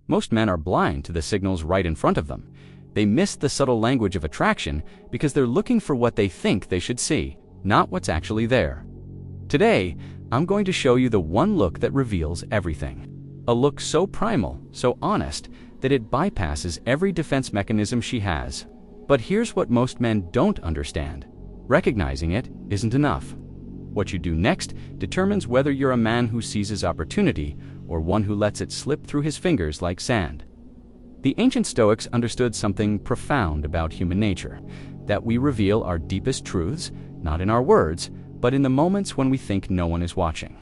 Most men are blind to the signals right in front of them. They miss the subtle language of attraction because they're looking for what they think they should see, not what's actually there. Today, I'm going to show you the one look that reveals everything. A look so primal, so honest, that it bypasses every defense mechanism she has. But here's what most men don't understand. Recognizing it isn't enough. What you do next determines whether you're a man who seizes opportunity or one who lets it slip through his fingers like sand. The ancient Stoics understood something profound about human nature, that we reveal our deepest truths, not in our words, but in the moments when we think no one is watching.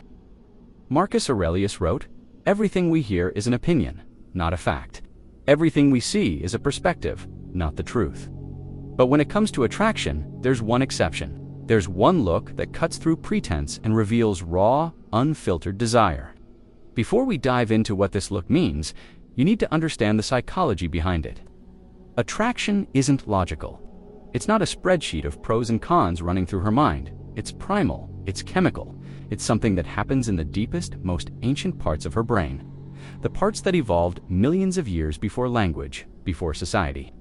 Marcus Aurelius wrote, "Everything we hear is an opinion, not a fact. Everything we see is a perspective, not the truth." But when it comes to attraction, there's one exception. There's one look that cuts through pretense and reveals raw, unfiltered desire. Before we dive into what this look means, you need to understand the psychology behind it. Attraction isn't logical. It's not a spreadsheet of pros and cons running through her mind. It's primal, it's chemical. It's something that happens in the deepest, most ancient parts of her brain. The parts that evolved millions of years before language, before society,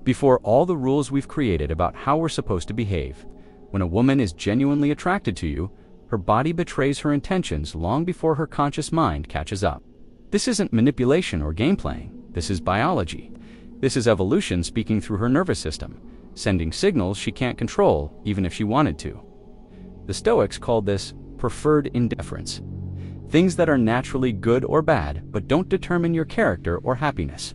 before all the rules we've created about how we're supposed to behave. When a woman is genuinely attracted to you, her body betrays her intentions long before her conscious mind catches up. This isn't manipulation or game playing. This is biology. This is evolution speaking through her nervous system, sending signals she can't control even if she wanted to. The Stoics called this preferred indifference. Things that are naturally good or bad but don't determine your character or happiness.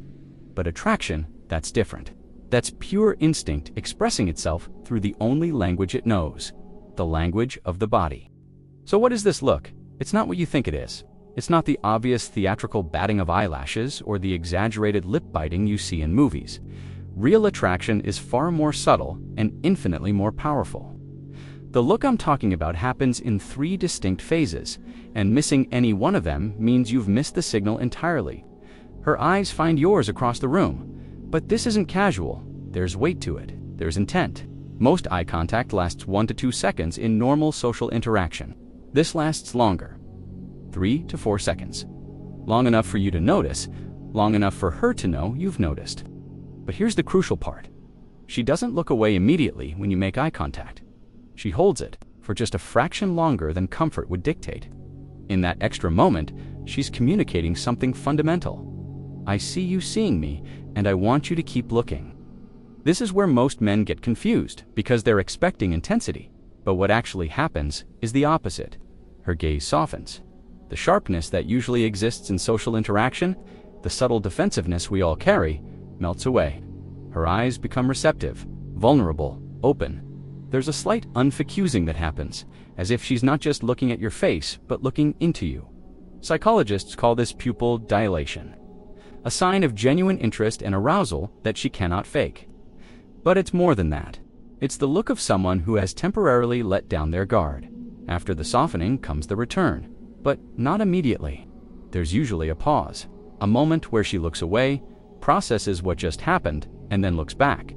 But attraction, that's different. That's pure instinct expressing itself through the only language it knows, the language of the body. So what is this look? It's not what you think it is. It's not the obvious theatrical batting of eyelashes or the exaggerated lip biting you see in movies. Real attraction is far more subtle and infinitely more powerful. The look I'm talking about happens in 3 distinct phases, and missing any one of them means you've missed the signal entirely. Her eyes find yours across the room. But this isn't casual. There's weight to it. There's intent. Most eye contact lasts 1 to 2 seconds in normal social interaction. This lasts longer, 3 to 4 seconds. Long enough for you to notice, long enough for her to know you've noticed. But here's the crucial part. She doesn't look away immediately when you make eye contact. She holds it for just a fraction longer than comfort would dictate. In that extra moment, she's communicating something fundamental. I see you seeing me, and I want you to keep looking. This is where most men get confused because they're expecting intensity. But what actually happens is the opposite. Her gaze softens. The sharpness that usually exists in social interaction, the subtle defensiveness we all carry, melts away. Her eyes become receptive, vulnerable, open. There's a slight unfocusing that happens, as if she's not just looking at your face, but looking into you. Psychologists call this pupil dilation, a sign of genuine interest and arousal that she cannot fake. But it's more than that. It's the look of someone who has temporarily let down their guard. After the softening comes the return, but not immediately. There's usually a pause, a moment where she looks away, processes what just happened, and then looks back.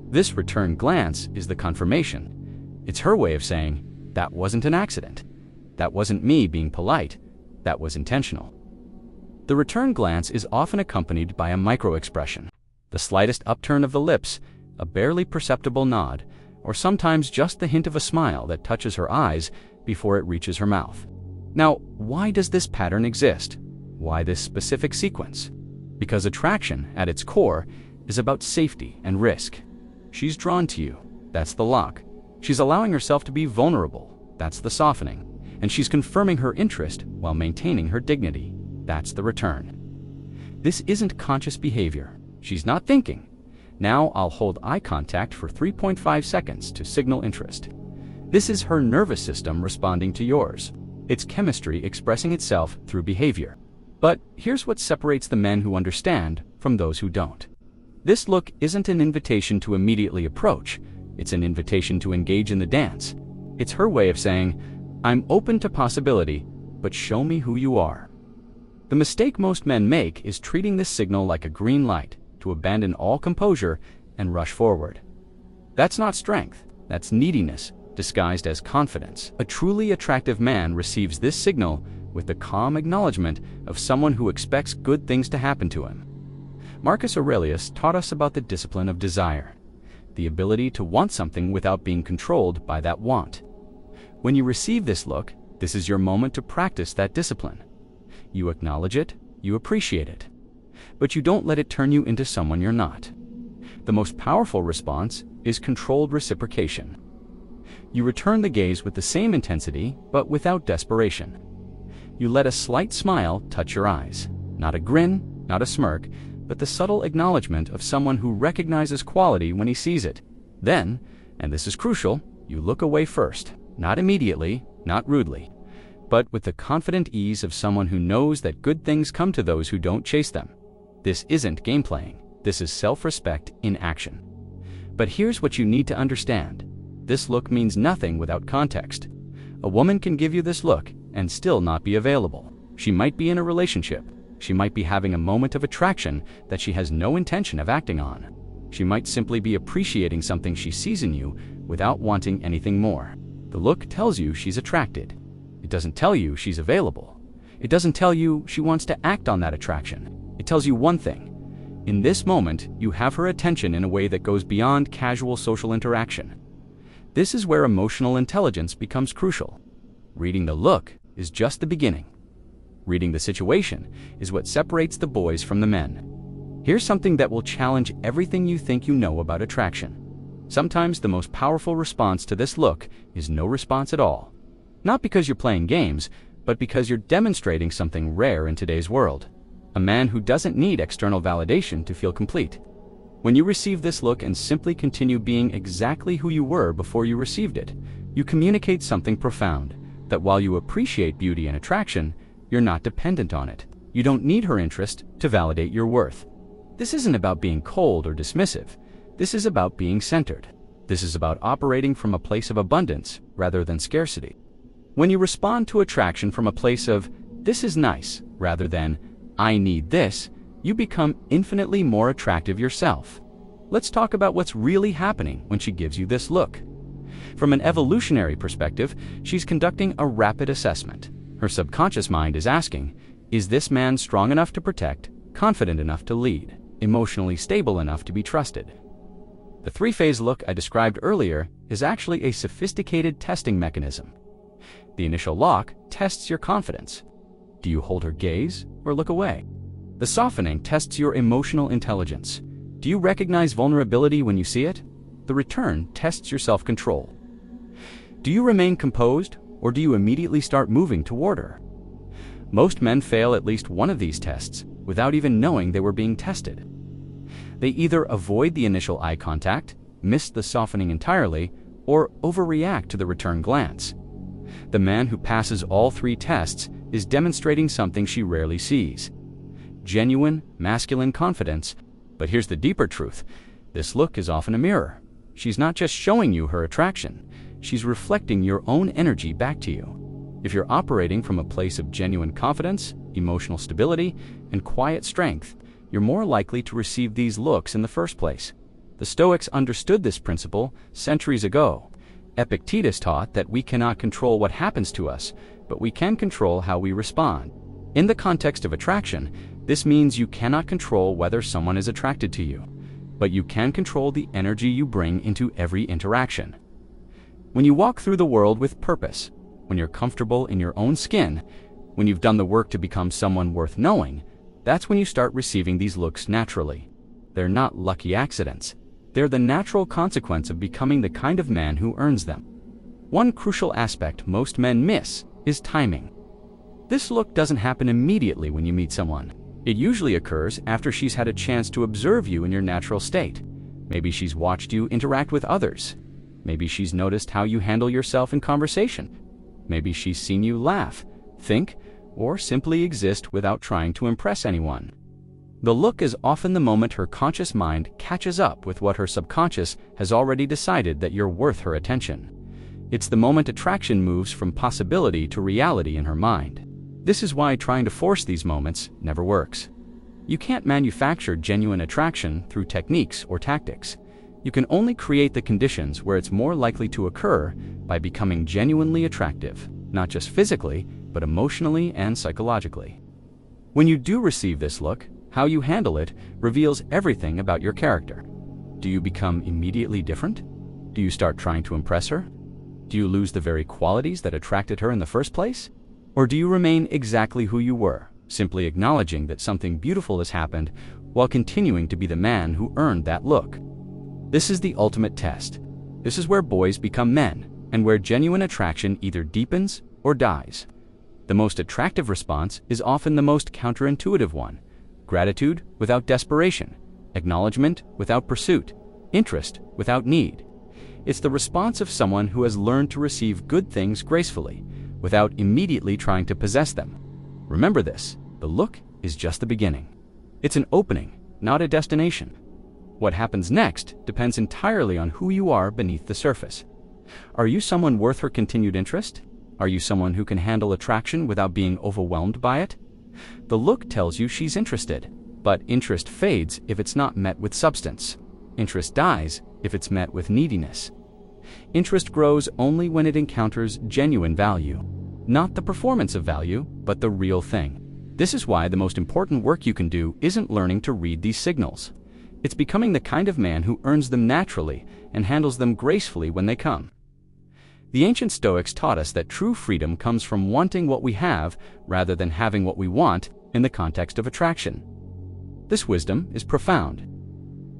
This return glance is the confirmation. It's her way of saying, that wasn't an accident. That wasn't me being polite. That was intentional. The return glance is often accompanied by a micro-expression, the slightest upturn of the lips, a barely perceptible nod, or sometimes just the hint of a smile that touches her eyes before it reaches her mouth. Now, why does this pattern exist? Why this specific sequence? Because attraction, at its core, is about safety and risk. She's drawn to you. That's the lock. She's allowing herself to be vulnerable. That's the softening. And she's confirming her interest while maintaining her dignity. That's the return. This isn't conscious behavior. She's not thinking. Now I'll hold eye contact for 3.5 seconds to signal interest. This is her nervous system responding to yours. It's chemistry expressing itself through behavior. But here's what separates the men who understand from those who don't. This look isn't an invitation to immediately approach. It's an invitation to engage in the dance. It's her way of saying, I'm open to possibility, but show me who you are. The mistake most men make is treating this signal like a green light, to abandon all composure and rush forward. That's not strength. That's neediness, disguised as confidence. A truly attractive man receives this signal with the calm acknowledgement of someone who expects good things to happen to him. Marcus Aurelius taught us about the discipline of desire, the ability to want something without being controlled by that want. When you receive this look, this is your moment to practice that discipline. You acknowledge it, you appreciate it, but you don't let it turn you into someone you're not. The most powerful response is controlled reciprocation. You return the gaze with the same intensity, but without desperation. You let a slight smile touch your eyes, not a grin, not a smirk, but the subtle acknowledgement of someone who recognizes quality when he sees it. Then, and this is crucial, you look away first, not immediately, not rudely, but with the confident ease of someone who knows that good things come to those who don't chase them. This isn't game playing, this is self-respect in action. But here's what you need to understand. This look means nothing without context. A woman can give you this look and still not be available. She might be in a relationship. She might be having a moment of attraction that she has no intention of acting on. She might simply be appreciating something she sees in you without wanting anything more. The look tells you she's attracted. It doesn't tell you she's available. It doesn't tell you she wants to act on that attraction. It tells you one thing. In this moment, you have her attention in a way that goes beyond casual social interaction. This is where emotional intelligence becomes crucial. Reading the look is just the beginning. Reading the situation is what separates the boys from the men. Here's something that will challenge everything you think you know about attraction. Sometimes the most powerful response to this look is no response at all. Not because you're playing games, but because you're demonstrating something rare in today's world. A man who doesn't need external validation to feel complete. When you receive this look and simply continue being exactly who you were before you received it, you communicate something profound, that while you appreciate beauty and attraction, you're not dependent on it. You don't need her interest to validate your worth. This isn't about being cold or dismissive. This is about being centered. This is about operating from a place of abundance rather than scarcity. When you respond to attraction from a place of, "This is nice," rather than, "I need this," you become infinitely more attractive yourself. Let's talk about what's really happening when she gives you this look. From an evolutionary perspective, she's conducting a rapid assessment. Her subconscious mind is asking, is this man strong enough to protect, confident enough to lead, emotionally stable enough to be trusted? The three-phase look I described earlier is actually a sophisticated testing mechanism. The initial lock tests your confidence. Do you hold her gaze or look away? The softening tests your emotional intelligence. Do you recognize vulnerability when you see it? The return tests your self-control. Do you remain composed, or do you immediately start moving toward her? Most men fail at least one of these tests without even knowing they were being tested. They either avoid the initial eye contact, miss the softening entirely, or overreact to the return glance. The man who passes all three tests is demonstrating something she rarely sees: genuine, masculine confidence. But here's the deeper truth. This look is often a mirror. She's not just showing you her attraction. She's reflecting your own energy back to you. If you're operating from a place of genuine confidence, emotional stability, and quiet strength, you're more likely to receive these looks in the first place. The Stoics understood this principle centuries ago. Epictetus taught that we cannot control what happens to us, but we can control how we respond. In the context of attraction, this means you cannot control whether someone is attracted to you, but you can control the energy you bring into every interaction. When you walk through the world with purpose, when you're comfortable in your own skin, when you've done the work to become someone worth knowing, that's when you start receiving these looks naturally. They're not lucky accidents. They're the natural consequence of becoming the kind of man who earns them. One crucial aspect most men miss is timing. This look doesn't happen immediately when you meet someone. It usually occurs after she's had a chance to observe you in your natural state. Maybe she's watched you interact with others. Maybe she's noticed how you handle yourself in conversation. Maybe she's seen you laugh, think, or simply exist without trying to impress anyone. The look is often the moment her conscious mind catches up with what her subconscious has already decided that you're worth her attention. It's the moment attraction moves from possibility to reality in her mind. This is why trying to force these moments never works. You can't manufacture genuine attraction through techniques or tactics. You can only create the conditions where it's more likely to occur by becoming genuinely attractive, not just physically, but emotionally and psychologically. When you do receive this look, how you handle it reveals everything about your character. Do you become immediately different? Do you start trying to impress her? Do you lose the very qualities that attracted her in the first place? Or do you remain exactly who you were, simply acknowledging that something beautiful has happened while continuing to be the man who earned that look? This is the ultimate test. This is where boys become men, and where genuine attraction either deepens or dies. The most attractive response is often the most counterintuitive one: gratitude without desperation, acknowledgement without pursuit, interest without need. It's the response of someone who has learned to receive good things gracefully, without immediately trying to possess them. Remember this: the look is just the beginning. It's an opening, not a destination. What happens next depends entirely on who you are beneath the surface. Are you someone worth her continued interest? Are you someone who can handle attraction without being overwhelmed by it? The look tells you she's interested, but interest fades if it's not met with substance. Interest dies if it's met with neediness. Interest grows only when it encounters genuine value. Not the performance of value, but the real thing. This is why the most important work you can do isn't learning to read these signals. It's becoming the kind of man who earns them naturally and handles them gracefully when they come. The ancient Stoics taught us that true freedom comes from wanting what we have rather than having what we want in the context of attraction. This wisdom is profound.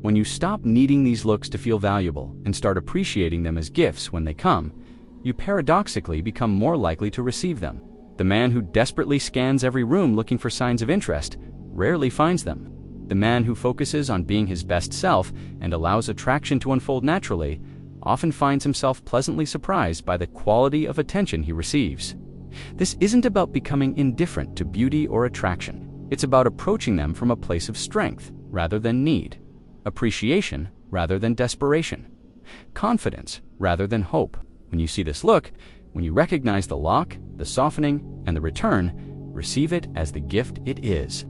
When you stop needing these looks to feel valuable and start appreciating them as gifts when they come, you paradoxically become more likely to receive them. The man who desperately scans every room looking for signs of interest rarely finds them. The man who focuses on being his best self and allows attraction to unfold naturally often finds himself pleasantly surprised by the quality of attention he receives. This isn't about becoming indifferent to beauty or attraction. It's about approaching them from a place of strength rather than need, appreciation rather than desperation, confidence rather than hope. When you see this look, when you recognize the lock, the softening, and the return, receive it as the gift it is.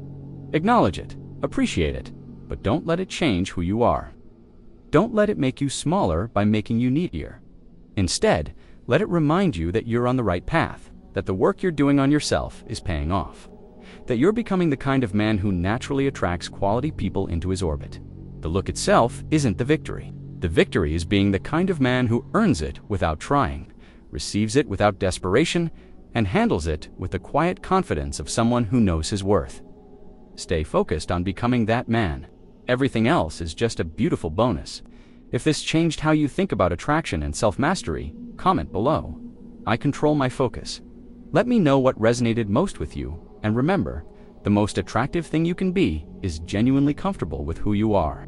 Acknowledge it, appreciate it, but don't let it change who you are. Don't let it make you smaller by making you needier. Instead, let it remind you that you're on the right path, that the work you're doing on yourself is paying off, that you're becoming the kind of man who naturally attracts quality people into his orbit. The look itself isn't the victory. The victory is being the kind of man who earns it without trying, receives it without desperation, and handles it with the quiet confidence of someone who knows his worth. Stay focused on becoming that man. Everything else is just a beautiful bonus. If this changed how you think about attraction and self-mastery, comment below. I control my focus. Let me know what resonated most with you, and remember, the most attractive thing you can be is genuinely comfortable with who you are.